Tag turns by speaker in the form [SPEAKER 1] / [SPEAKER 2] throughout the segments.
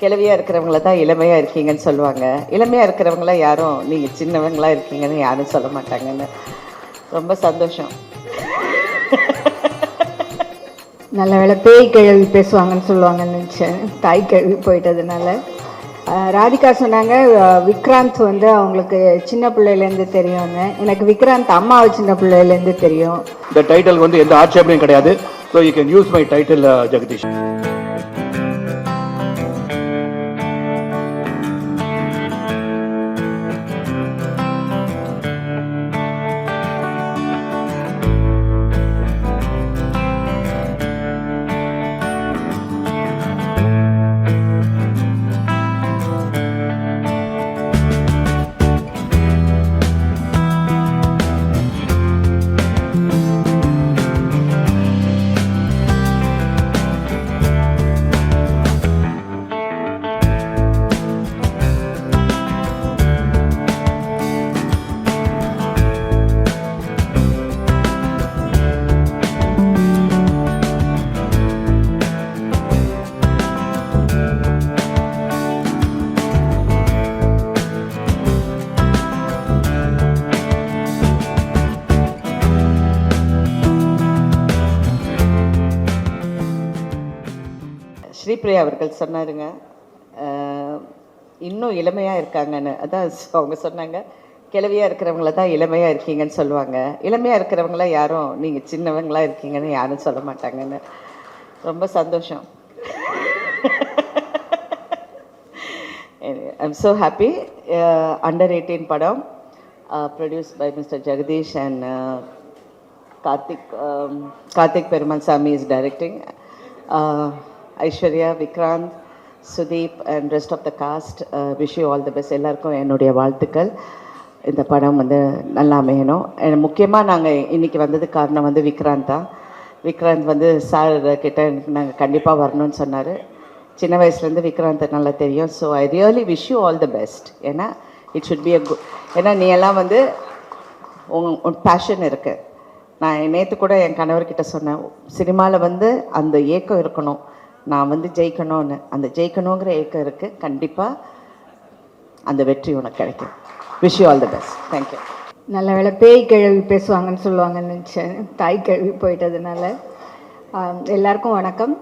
[SPEAKER 1] கிழவியாக இருக்கிறவங்கள தான் இளமையாக இருக்கீங்கன்னு சொல்லுவாங்க. இளமையாக இருக்கிறவங்கள யாரும் நீங்கள் சின்னவங்களா இருக்கீங்கன்னு யாரும் சொல்ல மாட்டாங்கன்னு. ரொம்ப சந்தோஷம்.
[SPEAKER 2] நல்ல வேளை பேய் கிழவி பேசுவாங்கன்னு சொல்லுவாங்கன்னு நினச்சேன், தாய் கிழவி போயிட்டதுனால. ராதிகா சொன்னாங்க விக்ராந்த் வந்து அவங்களுக்கு சின்ன பிள்ளையிலேருந்து தெரியும்னு. எனக்கு விக்ராந்த் அம்மாவை சின்ன பிள்ளையிலேருந்து தெரியும்.
[SPEAKER 3] இந்த டைட்டில் வந்து எந்த ஆட்சேபனையும் கிடையாது. So you can use my title Jagadish.
[SPEAKER 1] Sripriya அவர்கள் சொன்னாருங்க, இன்னும் இளமையாக இருக்காங்கன்னு. அதான் அவங்க சொன்னாங்க, கிழவியாக இருக்கிறவங்கள தான் இளமையாக இருக்கீங்கன்னு சொல்லுவாங்க. இளமையாக இருக்கிறவங்கள யாரும் நீங்கள் சின்னவங்களா இருக்கீங்கன்னு யாரும் சொல்ல மாட்டாங்கன்னு. ரொம்ப சந்தோஷம். I'm so happy. அண்டர் 18 படம் produce by mister Jagadish and Karthik Perumal Sami is directing. Aishwarya, Vikranth, Sudeep and rest of the cast, wish you all the best. எல்லாருக்கும் என்னுடைய வாழ்த்துக்கள். இந்த படம் வந்து நல்லா அமையணும். முக்கியமாக நாங்கள் இன்றைக்கி வந்ததுக்கு காரணம் வந்து விக்ராந்த் தான். விக்ராந்த் வந்து சார் கிட்ட நாங்கள் கண்டிப்பாக வரணும்னு சொன்னார். சின்ன வயசுலேருந்து விக்ராந்த் நல்லா தெரியும். So I really wish you all the best. ஏன்னா it should be a good. ஏன்னா நீ எல்லாம் வந்து உன் பேஷன் இருக்குது. நான் நேற்று கூட என் கணவர்கிட்ட சொன்னேன், சினிமாவில் வந்து அந்த ஏக்கம் இருக்கணும், நான் வந்து ஜெயிக்கணும்னு. அந்த ஜெயிக்கணுங்கிற ஏக்கம் இருக்குது. கண்டிப்பாக அந்த வெற்றி உனக்கு கிடைக்கும். Wish you all the best. Thank you.
[SPEAKER 2] நல்ல வேளை பேய் கிழவி பேசுவாங்கன்னு சொல்லுவாங்கன்னு நினச்சேன், தாய் கிழவி போயிட்டதுனால. எல்லாருக்கும் வணக்கம்.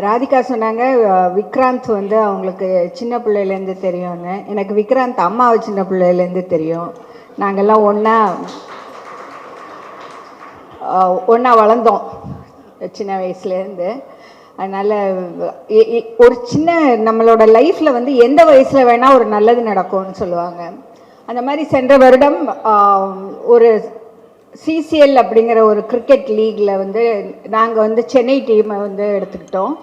[SPEAKER 2] ராதிகா சொன்னாங்க விக்ராந்த் வந்து அவங்களுக்கு சின்ன பிள்ளையிலேருந்து தெரியும்னு. எனக்கு விக்ராந்த் அம்மாவை சின்ன பிள்ளையிலேருந்து தெரியும். நாங்கள்லாம் ஒன்றா வளர்ந்தோம் சின்ன வயசுலேருந்து. அதனால் ஒரு சின்ன நம்மளோட லைஃப்பில் வந்து எந்த வயசில் வேணால் ஒரு நல்லது நடக்கும்னு சொல்லுவாங்க. அந்த மாதிரி சென்ற வருடம் ஒரு சிசிஎல் அப்படிங்கிற ஒரு கிரிக்கெட் லீகில் வந்து நாங்கள் வந்து சென்னை டீமை வந்து எடுத்துக்கிட்டோம்.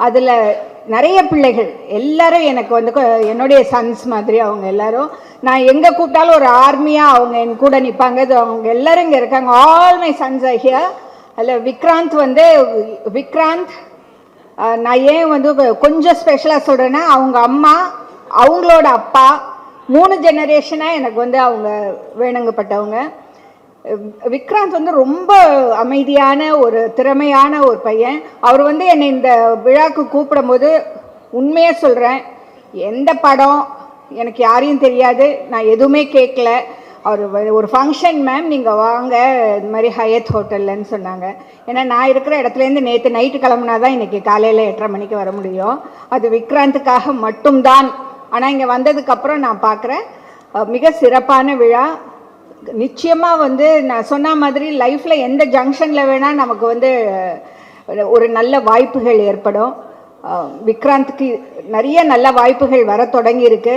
[SPEAKER 2] அதில் நிறைய பிள்ளைகள் எல்லாரும் எனக்கு வந்து என்னுடைய சன்ஸ் மாதிரி. அவங்க எல்லாரும் நான் எங்கே கூப்பிட்டாலும் ஒரு ஆர்மியாக அவங்க என் கூட நிற்பாங்க. அவங்க எல்லோரும் இங்கே இருக்காங்க. ஆல் மை சன்ஸ் ஐயா. அதில் விக்ராந்த் நான் ஏன் வந்து கொஞ்சம் ஸ்பெஷலாக சொல்கிறேன்னா, அவங்க அம்மா, அவங்களோட அப்பா, 3 ஜெனரேஷனாக எனக்கு வந்து அவங்க வேணுங்கப்பட்டவங்க. விக்ராந்த் வந்து ரொம்ப அமைதியான ஒரு திறமையான ஒரு பையன். அவர் வந்து என்னை இந்த விழாவுக்கு கூப்பிடும்போது உண்மையாக சொல்கிறேன், எந்த படம் எனக்கு யாரையும் தெரியாது, நான் எதுவுமே கேட்கல. அவர் ஒரு ஃபங்க்ஷன் மேம் நீங்கள் வாங்க, இது மாதிரி ஹயத் ஹோட்டல்லன்னு சொன்னாங்க. ஏன்னா நான் இருக்கிற இடத்துலேருந்து நேற்று நைட்டு கிளம்புனா தான் இன்றைக்கி காலையில் 8:30 மணிக்கு வர முடியும். அது விக்ராந்துக்காக மட்டும்தான். ஆனால் இங்கே வந்ததுக்கப்புறம் நான் பார்க்குறேன் மிக சிறப்பான விழா. நிச்சயமாக வந்து நான் சொன்ன மாதிரி லைஃப்பில் எந்த ஜங்ஷனில் வேணால் நமக்கு வந்து ஒரு நல்ல வாய்ப்புகள் ஏற்படும். விக்ராந்துக்கு நிறைய நல்ல வாய்ப்புகள் வர தொடங்கியிருக்கு.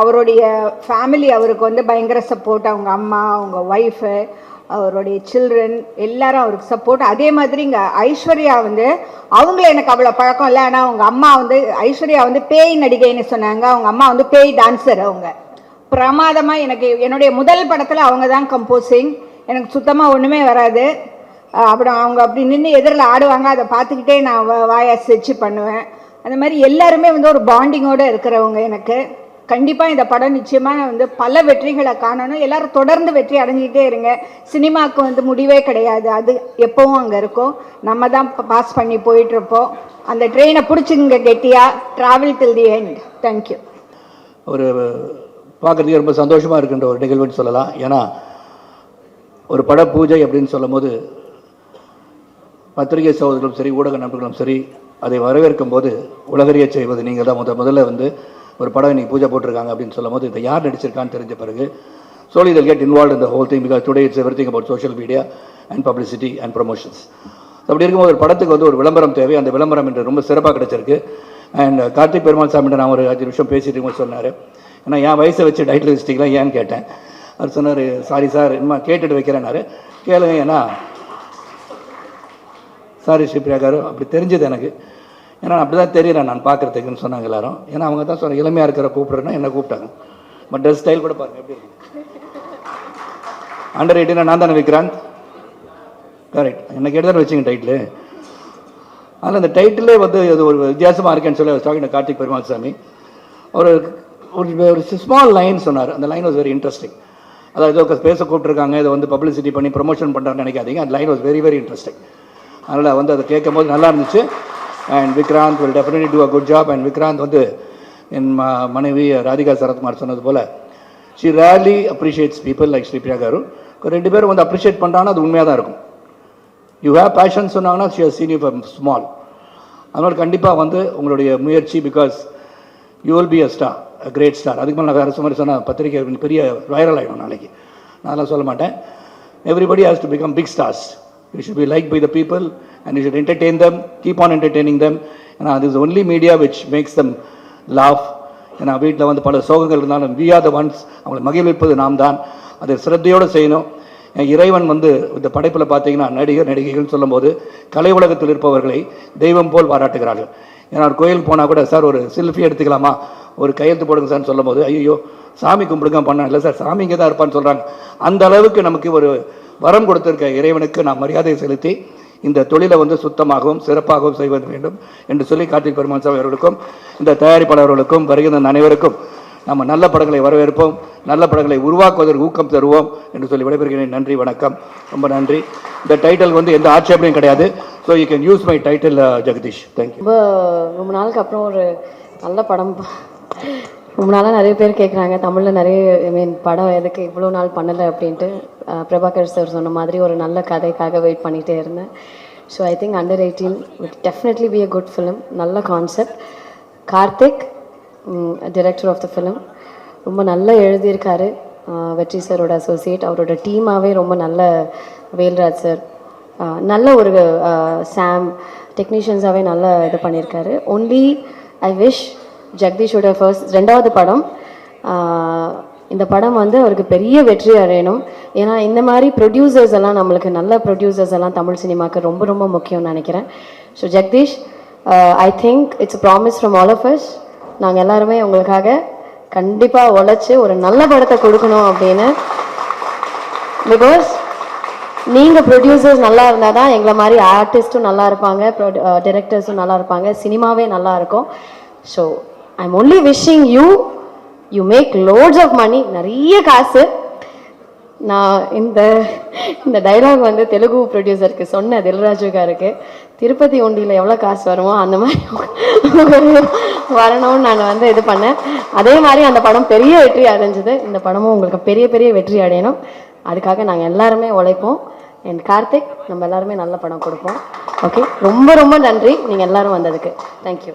[SPEAKER 2] அவருடைய ஃபேமிலி அவருக்கு வந்து பயங்கர சப்போர்ட். அவங்க அம்மா, அவங்க ஒய்ஃபு, அவருடைய சில்ட்ரன் எல்லாரும் அவருக்கு சப்போர்ட். அதே மாதிரி இங்கே ஐஸ்வர்யா வந்து அவங்கள எனக்கு அவ்வளோ பழக்கம் இல்லை. ஆனால் அவங்க அம்மா வந்து ஐஸ்வர்யா வந்து பேய் நடிகைன்னு சொன்னாங்க. அவங்க அம்மா வந்து பேய் டான்ஸர். அவங்க பிரமாதமாக எனக்கு என்னுடைய முதல் படத்தில் அவங்க தான் கம்போசிங். எனக்கு சுத்தமாக ஒன்றுமே வராது. அப்புறம் அவங்க அப்படி நின்று எதிரில் ஆடுவாங்க, அதை பார்த்துக்கிட்டே நான் வாயை ஸ்ட்ரெச் பண்ணுவேன். அந்த மாதிரி எல்லாருமே வந்து ஒரு பாண்டிங்கோடு இருக்கிறவங்க எனக்கு. கண்டிப்பாக இந்த படம் நிச்சயமாக வந்து பல வெற்றிகளை காணணும். எல்லாரும் தொடர்ந்து வெற்றி அடைஞ்சிக்கிட்டே இருங்க. சினிமாவுக்கு வந்து முடிவே கிடையாது, அது எப்போவும் அங்கே இருக்கும். நம்ம தான் பாஸ் பண்ணி போயிட்டுருப்போம். அந்த ட்ரெயினை பிடிச்சிங்க கெட்டியாக, travel till the end. Thank you.
[SPEAKER 3] ஒரு பார்க்குறதுக்கு ரொம்ப சந்தோஷமாக இருக்கின்ற ஒரு நிகழ்வுன்னு சொல்லலாம். ஏன்னா ஒரு பட பூஜை அப்படின்னு சொல்லும் போது பத்திரிகை சகோதரர்களும் சரி, ஊடக நண்பர்களும் சரி, அதை வரவேற்கும் போது உலகறிய செய்வது நீங்கள் தான் முதல்ல வந்து ஒரு படம் இன்றைக்கி பூஜை போட்டிருக்காங்க அப்படின்னு சொல்லும் போது இதை யார் நடிச்சிருக்கான்னு தெரிஞ்ச பிறகு slowly they'll get involved in the whole thing, because today it's everything about social media and publicity and promotions. அப்படி இருக்கும்போது ஒரு படத்துக்கு வந்து ஒரு விளம்பரம் தேவை. அந்த விளம்பரம் என்று ரொம்ப சிறப்பாக கிடைச்சிருக்கு. அண்ட் கார்த்திக் பெருமாள் சாமிகிட்ட நான் ஒரு 5 நிமிஷம் பேசிட்டு இருக்கும்போது சொன்னார், ஏன்னா என் வயசை வச்சு டைட்டில் வச்சிட்டிங்களா ஏன்னு கேட்டேன். அவர் சொன்னார், சாரி சார், இன்னும் கேட்டுட்டு வைக்கிறேன்னாரு. கேளுங்க, ஏன்னா சாரி ஸ்ரீபிரியா காரு, அப்படி தெரிஞ்சது எனக்கு. ஏன்னா அப்படி தான் தெரியல நான் பார்க்குறதுக்குன்னு சொன்னாங்க எல்லாரும். ஏன்னா அவங்க தான் சொன்னாங்க இளமையாக இருக்கிற கூப்பிட்றேன்னா என்ன கூப்பிட்டாங்க. பட் ட்ரெஸ் ஸ்டைல் கூட பாருங்கள் எப்படி இருக்கு. அண்டர் 18 நான் தானே விக்ராந்த், கரெக்ட். என்ன கேட்டு தானே வச்சுங்க டைட்டில். அதில் அந்த டைட்டிலே வந்து அது ஒரு வித்தியாசமாக இருக்கேன்னு சொல்லி டாக்கிங் கார்த்திக் பெருமாள் சாமி ஒரு ஒரு ஸ்மால் லைன் சொன்னார். அந்த லைன் வாஸ் வெரி இன்ட்ரெஸ்டிங். அதாவது ஏதோ பேச கூப்பிட்ருக்காங்க, இதை வந்து பப்ளிசிட்டி பண்ணி ப்ரொமோஷன் பண்ணுறான்னு நினைக்காதீங்க. அந்த line was very very interesting. அதனால் வந்து அதை கேட்கும் போது நல்லா இருந்துச்சு. And Vikrant will definitely do a good job. And Vikrant வந்து என் மனைவி ராதிகா சரத்குமார் சொன்னது போல் she rarely appreciates people like Sripriya garu. 2 பேரும் வந்து அப்ரிஷியேட் பண்ணுறாங்கன்னா அது உண்மையாக தான் இருக்கும். யூ ஹேவ் பேஷன் சொன்னாங்கன்னா she has seen you from small. அதனால் கண்டிப்பாக வந்து உங்களுடைய முயற்சி, because you will be a star, a great star. அதுக்கு மேலே நான் வேறு மாதிரி சொன்னால் பத்திரிகை பெரிய வைரல் ஆகிடும் நாளைக்கு. நான் சொல்ல மாட்டேன். Everybody has to become big stars. You should be like by the people and you should entertain them, keep on entertaining them. ஏன்னா அது is only media which makes them laugh. ஏன்னா வீட்டில் வந்து பல சோகங்கள் இருந்தாலும் வி ஆர் த ஒன்ஸ், அவங்களை மகிழ்விப்பது நாம் தான். அதை சிரத்தையோடு செய்யணும். இறைவன் வந்து இந்த படைப்பில் பார்த்தீங்கன்னா நடிகர் நடிகைகள்னு சொல்லும்போது கலை உலகத்தில் இருப்பவர்களை தெய்வம் போல் பாராட்டுகிறார்கள். ஏன்னா ஒரு கோயில் போனால் கூட சார் ஒரு செல்ஃபி எடுத்துக்கலாமா, ஒரு கையெழுத்து போடுங்க சார்னு சொல்லும் போது ஐயோ சாமி கும்பிடுங்க பண்ண இல்லை சார், சாமி இங்கே தான் இருப்பான்னு சொல்கிறாங்க. அந்த அளவுக்கு நமக்கு ஒரு வரம் கொடுத்திருக்க இறைவனுக்கு நாம் மரியாதை செலுத்தி இந்த தொழிலை வந்து சுத்தமாகவும் சிறப்பாகவும் செய்வது வேண்டும் என்று சொல்லி கார்த்திக் பெருமாள் சாமி அவர்களுக்கும் இந்த தயாரிப்பாளர்களுக்கும் வருகின்ற அனைவருக்கும் நம்ம நல்ல படங்களை வரவேற்போம், நல்ல படங்களை உருவாக்குவதற்கு ஊக்கம் தருவோம் என்று சொல்லி விடைபெறுகிறேன். நன்றி, வணக்கம், ரொம்ப நன்றி. இந்த டைட்டில் வந்து எந்த ஆட்சேபனையும் கிடையாது. So you can use my title Jagadish. Thank you.
[SPEAKER 4] ரொம்ப நாளுக்கு அப்புறம் ஒரு நல்ல படம். ரொம்ப நாளாக நிறைய பேர் கேட்குறாங்க தமிழில் நிறைய படம் எதுக்கு இவ்வளோ நாள் பண்ணலை அப்படின்ட்டு. பிரபாகர் சார் சொன்ன மாதிரி ஒரு நல்ல கதைக்காக வெயிட் பண்ணிகிட்டே இருந்தேன். So I think under 18 would definitely be a good film. நல்ல concept. Karthik director of the film ரொம்ப நல்லா எழுதியிருக்காரு. வெற்றி சாரோட அசோசியேட், அவரோட டீமாகவே ரொம்ப நல்ல. வேல்ராஜ் சார் நல்ல ஒரு சாம் டெக்னீஷியன்ஸாகவே நல்லா இது பண்ணியிருக்காரு. ஒன்லி ஐ விஷ் ஜெகதீஷோட ரெண்டாவது படம், இந்த படம் வந்து அவருக்கு பெரிய வெற்றி அடையணும். ஏன்னா இந்த மாதிரி ப்ரொடியூசர்ஸ் எல்லாம், நம்மளுக்கு நல்ல ப்ரொடியூசர்ஸ் எல்லாம் தமிழ் சினிமாவுக்கு ரொம்ப ரொம்ப முக்கியம்னு நினைக்கிறேன். So Jagadish, I think it's promise from all of us. நாங்கள் எல்லாருமே உங்களுக்காக கண்டிப்பாக உழைச்சி ஒரு நல்ல படத்தை கொடுக்கணும் அப்படின்னு. பிகாஸ் நீங்கள் ப்ரொடியூசர்ஸ் நல்லா இருந்தால் தான் எங்களை மாதிரி ஆர்டிஸ்ட்டும் நல்லா இருப்பாங்க, டைரக்டர்ஸும் நல்லா இருப்பாங்க, சினிமாவே நல்லா இருக்கும். So I am only wishing you make lots of money, நிறைய காசு. நான் இந்த டைலாக் வந்து தெலுங்கு ப்ரொடியூசருக்கு சொன்னேன், தில்ராஜு காருக்கு. திருப்பதி ஒண்டியில் எவ்வளோ காசு வருமோ அந்த மாதிரி வரணும்னு நான் வந்து இது பண்ணேன். அதே மாதிரி அந்த படம் பெரிய வெற்றி அடைஞ்சது. இந்த படமும் உங்களுக்கு பெரிய பெரிய வெற்றி அடையணும். அதுக்காக நாங்கள் எல்லாருமே உழைப்போம். என் கார்த்திக், நம்ம எல்லாருமே நல்ல படம் கொடுப்போம். ஓகே, ரொம்ப ரொம்ப நன்றி நீங்கள் எல்லாரும் வந்ததுக்கு. தேங்க்யூ.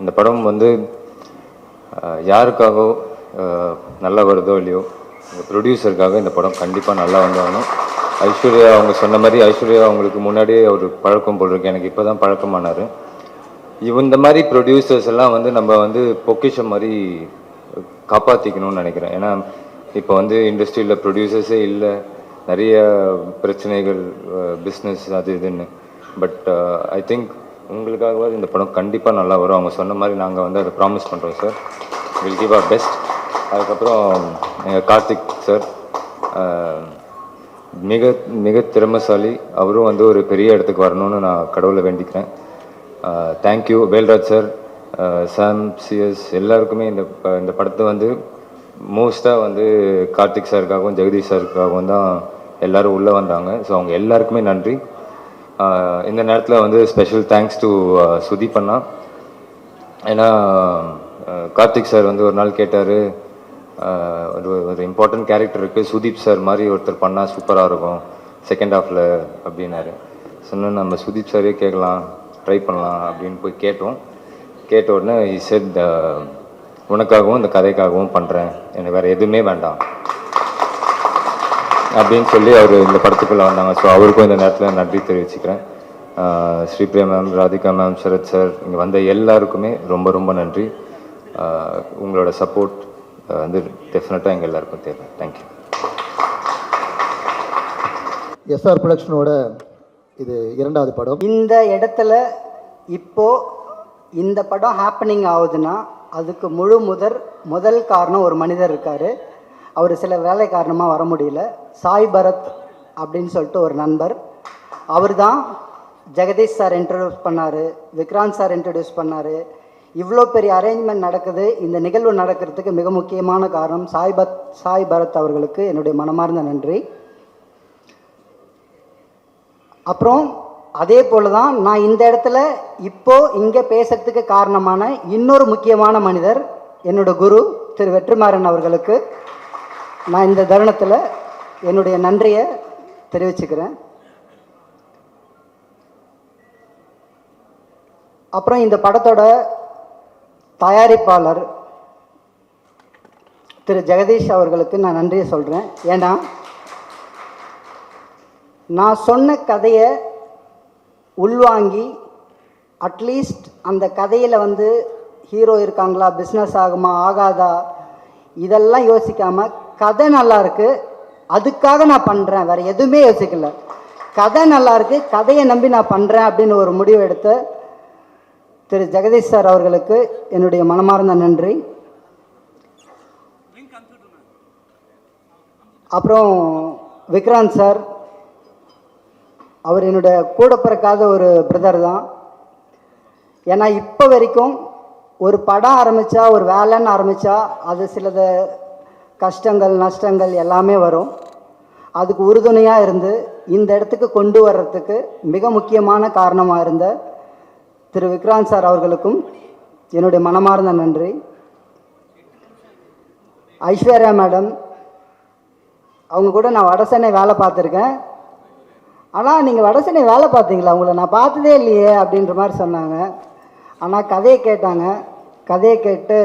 [SPEAKER 5] இந்த படம் வந்து யாருக்காகவோ நல்லா வருதோ இல்லையோ, இந்த ப்ரொடியூசருக்காக இந்த படம் கண்டிப்பாக நல்லா வந்தாகணும். ஐஸ்வர்யா அவங்க சொன்ன மாதிரி, ஐஸ்வர்யா அவங்களுக்கு முன்னாடியே ஒரு பழக்கம் போல் இருக்கு, எனக்கு இப்போ தான் பழக்கமானார். இந்த மாதிரி ப்ரொடியூசர்ஸ் எல்லாம் வந்து நம்ம வந்து பொக்கிஷம் மாதிரி காப்பாற்றிக்கணும்னு நினைக்கிறேன். ஏன்னா இப்போ வந்து இண்டஸ்ட்ரியில் ப்ரொடியூசர்ஸே இல்லை, நிறைய பிரச்சனைகள், பிஸ்னஸ் அது இதுன்னு. பட் ஐ திங்க் உங்களுக்காகவாது இந்த படம் கண்டிப்பாக நல்லா வரும். அவங்க சொன்ன மாதிரி நாங்கள் வந்து அதை ப்ராமிஸ் பண்ணுறோம் sir. Will give our best. அதுக்கப்புறம் எங்கள் கார்த்திக் சார் மிக மிக திறமைசாலி. அவரும் வந்து ஒரு பெரிய இடத்துக்கு வரணும்னு நான் கடவுளை வேண்டிக்கிறேன். தேங்க்யூ. வேல்ராஜ் சார், சாம் சிஎஸ் எல்லாருக்குமே இந்த படத்தை வந்து மோஸ்ட்டாக வந்து கார்த்திக் சாருக்காகவும் ஜெகதீஷ் சாருக்காகவும் தான் எல்லோரும் உள்ளே வந்தாங்க. ஸோ அவங்க எல்லாருக்குமே நன்றி. இந்த நேரத்தில் வந்து ஸ்பெஷல் தேங்க்ஸ் டு சுதீப் அண்ணா. ஏன்னா கார்த்திக் சார் வந்து ஒரு நாள் கேட்டார், ஒரு இம்பார்ட்டன்ட் கேரக்டர் இருக்குது, சுதீப் சார் மாதிரி ஒருத்தர் பண்ணால் சூப்பராக இருக்கும் செகண்ட் ஹாஃபில் அப்படின்னாரு. சொன்னால் நம்ம சுதீப் சாரே கேட்கலாம், ட்ரை பண்ணலாம் அப்படின்னு போய் கேட்ட உடனே he said, உனக்காகவும் இந்த கதைக்காகவும் பண்ணுறேன், எனக்கு வேறு எதுவுமே வேண்டாம் அப்படின்னு சொல்லி அவர் இந்த படத்துக்குள்ளே வந்தாங்க. ஸோ அவருக்கும் இந்த நேரத்தில் நன்றி தெரிவிச்சுக்கிறேன். Sripriya ma'am, Radhika ma'am, Sarath sir, இங்கே வந்த எல்லாருக்குமே ரொம்ப ரொம்ப நன்றி. உங்களோட சப்போர்ட் வந்து டெஃபினட்டாக எங்கள் எல்லாருக்கும் தேவை. தேங்க்யூ.
[SPEAKER 6] எஸ்ஆர் ப்ரொடக்ஷனோட இது 2வது படம்.
[SPEAKER 7] இந்த இடத்துல இப்போ இந்த படம் ஹேப்பனிங் ஆகுதுன்னா அதுக்கு முதல் காரணம் ஒரு மனிதர் இருக்கார். அவர் சில வேலை காரணமாக வர முடியல. சாய் பரத் அப்படின்னு சொல்லிட்டு ஒரு நண்பர், அவர் தான் ஜெகதீஷ் சார் இன்ட்ரடியூஸ் பண்ணார், விக்ராந்த் சார் இன்ட்ரடியூஸ் பண்ணார். இவ்வளோ பெரிய அரேஞ்ச்மெண்ட் நடக்குது, இந்த நிகழ்வு நடக்கிறதுக்கு மிக முக்கியமான காரணம் சாய் பரத் அவர்களுக்கு என்னுடைய மனமார்ந்த நன்றி. அப்புறம் அதே போல தான் நான் இந்த இடத்துல இங்கே பேசுறதுக்கு காரணமான இன்னொரு முக்கியமான மனிதர் என்னோட குரு திரு வெற்றிமாறன் அவர்களுக்கு நான் இந்த தருணத்தில் என்னுடைய நன்றியை தெரிவிச்சுக்கிறேன். அப்புறம் இந்த படத்தோட தயாரிப்பாளர் திரு ஜெகதீஷ் அவர்களுக்கு நான் நன்றியை சொல்கிறேன். ஏன்னா நான் சொன்ன கதையை உள்வாங்கி அட்லீஸ்ட் அந்த கதையில் வந்து ஹீரோ இருக்காங்களா, பிஸ்னஸ் ஆகுமா ஆகாதா, இதெல்லாம் யோசிக்காமல் கதை நல்லா இருக்கு அதுக்காக நான் பண்ணுறேன், வேறு எதுவுமே யோசிக்கல, கதை நல்லா இருக்கு கதையை நம்பி நான் பண்ணுறேன் அப்படின்னு ஒரு முடிவு எடுத்த திரு ஜெகதீஷ் சார் அவர்களுக்கு என்னுடைய மனமார்ந்த நன்றி. அப்புறம் விக்ராந்த் சார், அவர் என்னுடைய கூட பிறக்காத ஒரு பிரதர் தான். ஏன்னா இப்போ வரைக்கும் ஒரு படம் ஆரம்பித்தா, ஒரு வேலைன்னு ஆரம்பித்தா அது சிலது கஷ்டங்கள் நஷ்டங்கள் எல்லாமே வரும். அதுக்கு உறுதுணையாக இருந்து இந்த இடத்துக்கு கொண்டு வர்றதுக்கு மிக முக்கியமான காரணமாக இருந்த திரு விக்ராந்த் சார் அவர்களுக்கும் என்னுடைய மனமார்ந்த நன்றி. ஐஸ்வர்யா மேடம், அவங்க கூட நான் வடசென்னை வேலை பார்த்துருக்கேன். ஆனால் நீங்கள் வடசென்னை வேலை பார்த்தீங்களா, உங்களை நான் பார்த்ததே இல்லையே அப்படின்ற மாதிரி சொன்னாங்க. ஆனால் கதையை கேட்டாங்க, கதையை கேட்டு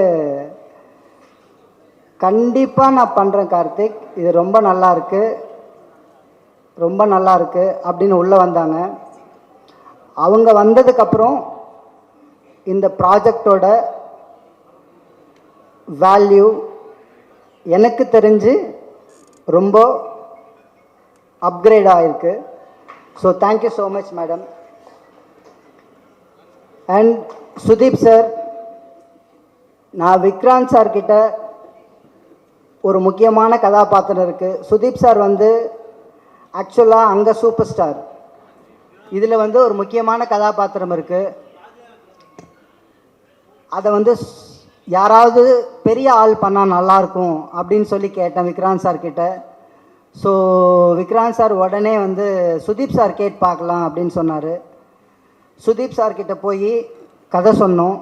[SPEAKER 7] கண்டிப்பாக நான் பண்ணுறேன் கார்த்திக், இது ரொம்ப நல்லா இருக்கு ரொம்ப நல்லா இருக்கு அப்படின்னு உள்ளே வந்தாங்க. அவங்க வந்ததுக்கப்புறம் இந்த ப்ராஜெக்டோட வேல்யூ எனக்கு தெரிஞ்சு ரொம்ப அப்கிரேட் ஆகிருக்கு. So thank you so much madam. And Sudeep sir, நான் விக்ராந்த் சார்கிட்ட ஒரு முக்கியமான கதாபாத்திரம் இருக்குது. சுதீப் சார் வந்து ஆக்சுவலாக அங்கே சூப்பர் ஸ்டார், இதில் வந்து ஒரு முக்கியமான கதாபாத்திரம் இருக்குது. அதை வந்து யாராவது பெரிய ஆள் பண்ணால் நல்லாயிருக்கும் அப்படின்னு சொல்லி கேட்டேன் விக்ராந்த் சார்கிட்ட. ஸோ விக்ராந்த் சார் உடனே வந்து சுதீப் சார் கேட்டு பார்க்கலாம் அப்படின்னு சொன்னார். சுதீப் சார்கிட்ட போய் கதை சொன்னோம்.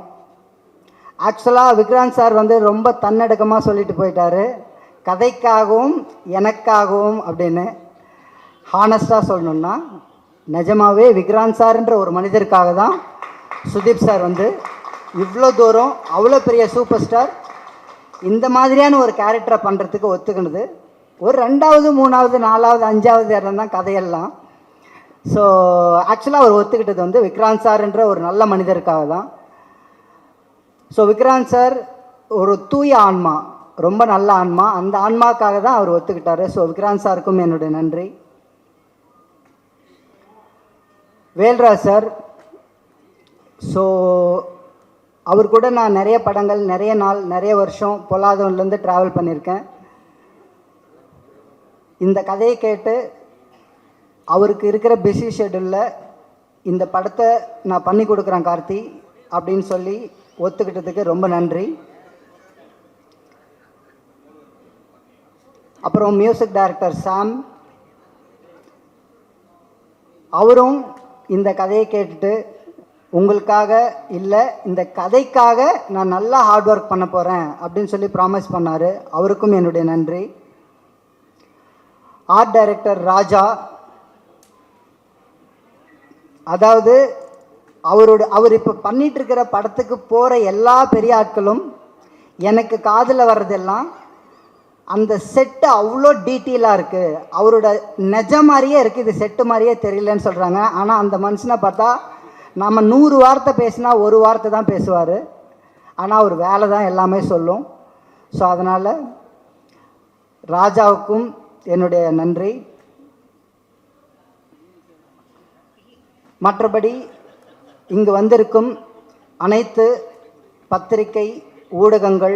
[SPEAKER 7] ஆக்சுவலாக விக்ராந்த் சார் வந்து ரொம்ப தன்னடக்கமாக சொல்லிட்டு போயிட்டார், கதைக்காகவும் எனக்காகவும் அப்படின்னு. ஹானஸ்டாக சொல்லணுன்னா நிஜமாகவே விக்ராந்த் சார்ன்ற ஒரு மனிதருக்காக தான் சுதீப் சார் வந்து இவ்வளோ தூரம், அவ்வளோ பெரிய சூப்பர் ஸ்டார் இந்த மாதிரியான ஒரு கேரக்டரை பண்ணுறதுக்கு ஒத்துக்கினது. ஒரு 2வது 3வது 4வது 5வது இடம் தான் கதையெல்லாம். ஸோ ஆக்சுவலாக அவர் ஒத்துக்கிட்டது வந்து விக்ராந்த் சார்ன்ற ஒரு நல்ல மனிதருக்காக தான். ஸோ விக்ராந்த் சார் ஒரு தூய ஆன்மா, ரொம்ப நல்ல ஆன்மா, அந்த ஆன்மாக்காக தான் அவர் ஒத்துக்கிட்டார். ஸோ விக்ராந்த் சாருக்கும் என்னுடைய நன்றி. வேல்ராஜ் சார், ஸோ அவர் கூட நான் நிறைய படங்கள், நிறைய நாள், நிறைய வருஷம் பொல்லாதவன்லேருந்து ட்ராவல் பண்ணியிருக்கேன். இந்த கதையை கேட்டு அவருக்கு இருக்கிற பிஸி ஷெட்யூலில் இந்த படத்தை நான் பண்ணி கொடுக்குறேன் கார்த்தி அப்படின்னு சொல்லி ஒத்துக்கிட்டதுக்கு ரொம்ப நன்றி. அப்புறம் மியூசிக் டைரக்டர் சாம், அவரும் இந்த கதையை கேட்டுட்டு உங்களுக்காக இல்லை, இந்த கதைக்காக நான் நல்லா ஹார்ட் ஒர்க் பண்ண போகிறேன் அப்படின்னு சொல்லி ப்ராமிஸ் பண்ணார். அவருக்கும் என்னுடைய நன்றி. ஆர்ட் டைரக்டர் ராஜா, அதாவது அவர் இப்போ பண்ணிட்டு இருக்கிற படத்துக்கு போகிற எல்லா பெரிய ஆட்களும் எனக்கு காதில் வர்றதெல்லாம் அந்த செட்டு அவ்வளோ டீட்டெயிலாக இருக்குது, அவரோட நிஜ மாதிரியே இருக்குது, இது செட்டு மாதிரியே தெரியலன்னு சொல்கிறாங்க. ஆனால் அந்த மனுஷனை பார்த்தா நம்ம 100 வார்த்தை பேசினா 1 வார்த்தை தான் பேசுவார். ஆனால் அவர் வேலை தான் எல்லாமே சொல்லும். ஸோ அதனால் ராஜாவுக்கும் என்னுடைய நன்றி. மற்றபடி இங்கு வந்திருக்கும் அனைத்து பத்திரிகை ஊடகங்கள்,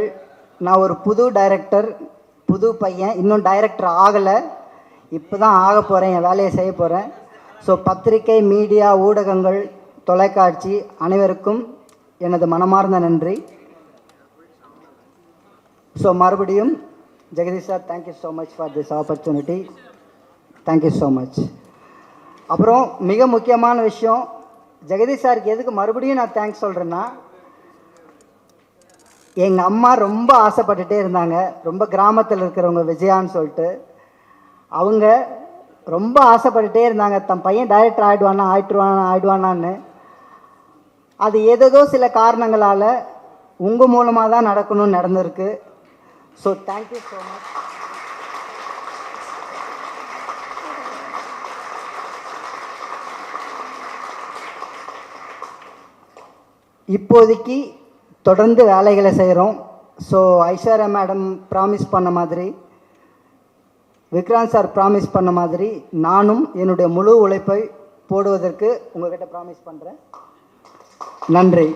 [SPEAKER 7] நான் ஒரு புது டைரக்டர், புது பையன், இன்னும் டைரக்டர் ஆகலை, இப்போ தான் ஆக போகிறேன், என் வேலையை செய்ய போகிறேன். ஸோ பத்திரிகை, மீடியா, ஊடகங்கள், தொலைக்காட்சி அனைவருக்கும் எனது மனமார்ந்த நன்றி. ஸோ மறுபடியும் Jagadish sir, thank you so much for this opportunity. Thank you so much. அப்புறம் மிக முக்கியமான விஷயம், ஜெகதீஷ் சாருக்கு எதுக்கு மறுபடியும் நான் தேங்க்ஸ் சொல்கிறேன்னா, எங்கள் அம்மா ரொம்ப ஆசைப்பட்டுட்டே இருந்தாங்க, ரொம்ப கிராமத்தில் இருக்கிறவங்க விஜயான்னு சொல்லிட்டு, அவங்க ரொம்ப ஆசைப்பட்டுட்டே இருந்தாங்க தன் பையன் டைரக்டர் ஆயிடுவானான்னு. அது ஏதோ சில காரணங்களால் உங்கள் மூலமாக தான் நடக்கணும்னு நடந்திருக்கு. So thank you so much. இப்போதைக்கு தொடர்ந்து வேலைகளை செய்கிறோம். ஸோ ஐஸ்வர்யா மேடம் ப்ராமிஸ் பண்ண மாதிரி, விக்ராந்த் சார் ப்ராமிஸ் பண்ண மாதிரி நானும் என்னுடைய முழு உழைப்பை போடுவதற்கு உங்கள்கிட்ட ப்ராமிஸ் பண்ணுறேன். நன்றி.